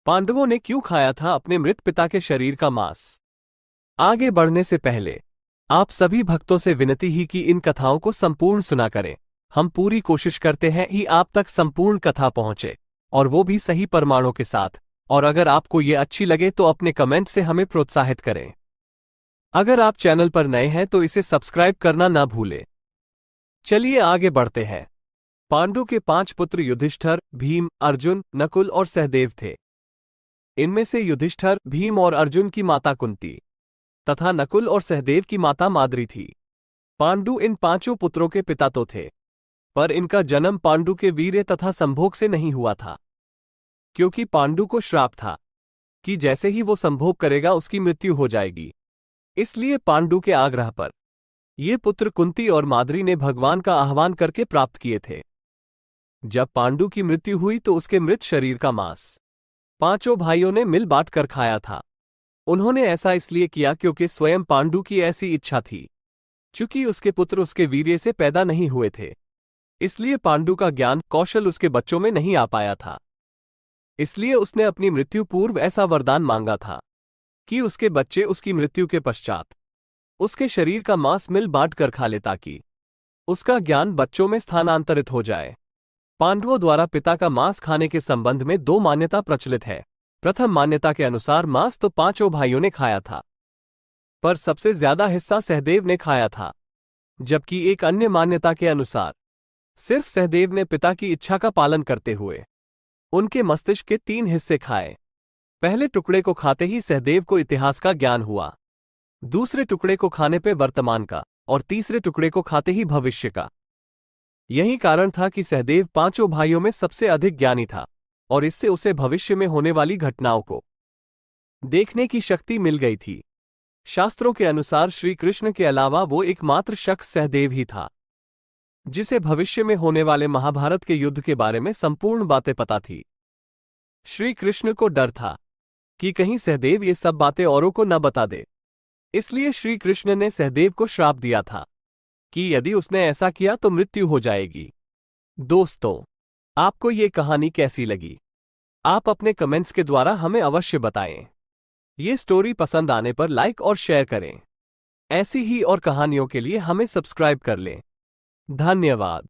पांडवों ने क्यों खाया था अपने मृत पिता के शरीर का मांस? आगे बढ़ने से पहले आप सभी भक्तों से विनती ही कि इन कथाओं को संपूर्ण सुना करें। हम पूरी कोशिश करते हैं कि आप तक संपूर्ण कथा पहुंचे, और वो भी सही प्रमाणों के साथ। और अगर आपको ये अच्छी लगे तो अपने कमेंट से हमें प्रोत्साहित करें। अगर आप चैनल पर नए हैं तो इसे सब्सक्राइब करना ना भूलें। चलिए आगे बढ़ते हैं। पांडु के 5 पुत्र युधिष्ठिर, भीम, अर्जुन, नकुल और सहदेव थे। इनमें से युधिष्ठिर, भीम और अर्जुन की माता कुंती तथा नकुल और सहदेव की माता माद्री थी। पांडु इन 5 पुत्रों के पिता तो थे, पर इनका जन्म पांडु के वीर्य तथा संभोग से नहीं हुआ था, क्योंकि पांडु को श्राप था कि जैसे ही वो संभोग करेगा उसकी मृत्यु हो जाएगी। इसलिए पांडु के आग्रह पर ये पुत्र कुंती और माद्री ने भगवान का आह्वान करके प्राप्त किए थे। जब पांडु की मृत्यु हुई तो उसके मृत शरीर का मांस 5 भाइयों ने मिल बांट कर खाया था। उन्होंने ऐसा इसलिए किया क्योंकि स्वयं पांडु की ऐसी इच्छा थी। चूंकि उसके पुत्र उसके वीर्य से पैदा नहीं हुए थे, इसलिए पांडु का ज्ञान कौशल उसके बच्चों में नहीं आ पाया था। इसलिए उसने अपनी मृत्यु पूर्व ऐसा वरदान मांगा था कि उसके बच्चे उसकी मृत्यु के पश्चात उसके शरीर का मांस मिल बांट कर खा ले, ताकि उसका ज्ञान बच्चों में स्थानांतरित हो जाए। पांडवों द्वारा पिता का मांस खाने के संबंध में 2 मान्यता प्रचलित है। प्रथम मान्यता के अनुसार मांस तो 5 भाइयों ने खाया था, पर सबसे ज्यादा हिस्सा सहदेव ने खाया था। जबकि एक अन्य मान्यता के अनुसार सिर्फ सहदेव ने पिता की इच्छा का पालन करते हुए उनके मस्तिष्क के 3 हिस्से खाए। पहले टुकड़े को खाते ही सहदेव को इतिहास का ज्ञान हुआ, दूसरे टुकड़े को खाने पे वर्तमान का, और तीसरे टुकड़े को खाते ही भविष्य का। यही कारण था कि सहदेव 5 भाइयों में सबसे अधिक ज्ञानी था, और इससे उसे भविष्य में होने वाली घटनाओं को देखने की शक्ति मिल गई थी। शास्त्रों के अनुसार श्री कृष्ण के अलावा वो एकमात्र शख्स सहदेव ही था जिसे भविष्य में होने वाले महाभारत के युद्ध के बारे में संपूर्ण बातें पता थी। श्री कृष्ण को डर था कि कहीं सहदेव ये सब बातें औरों को न बता दे, इसलिए श्री कृष्ण ने सहदेव को श्राप दिया था कि यदि उसने ऐसा किया तो मृत्यु हो जाएगी। दोस्तों, आपको ये कहानी कैसी लगी? आप अपने कमेंट्स के द्वारा हमें अवश्य बताएं। ये स्टोरी पसंद आने पर लाइक और शेयर करें। ऐसी ही और कहानियों के लिए हमें सब्सक्राइब कर लें। धन्यवाद।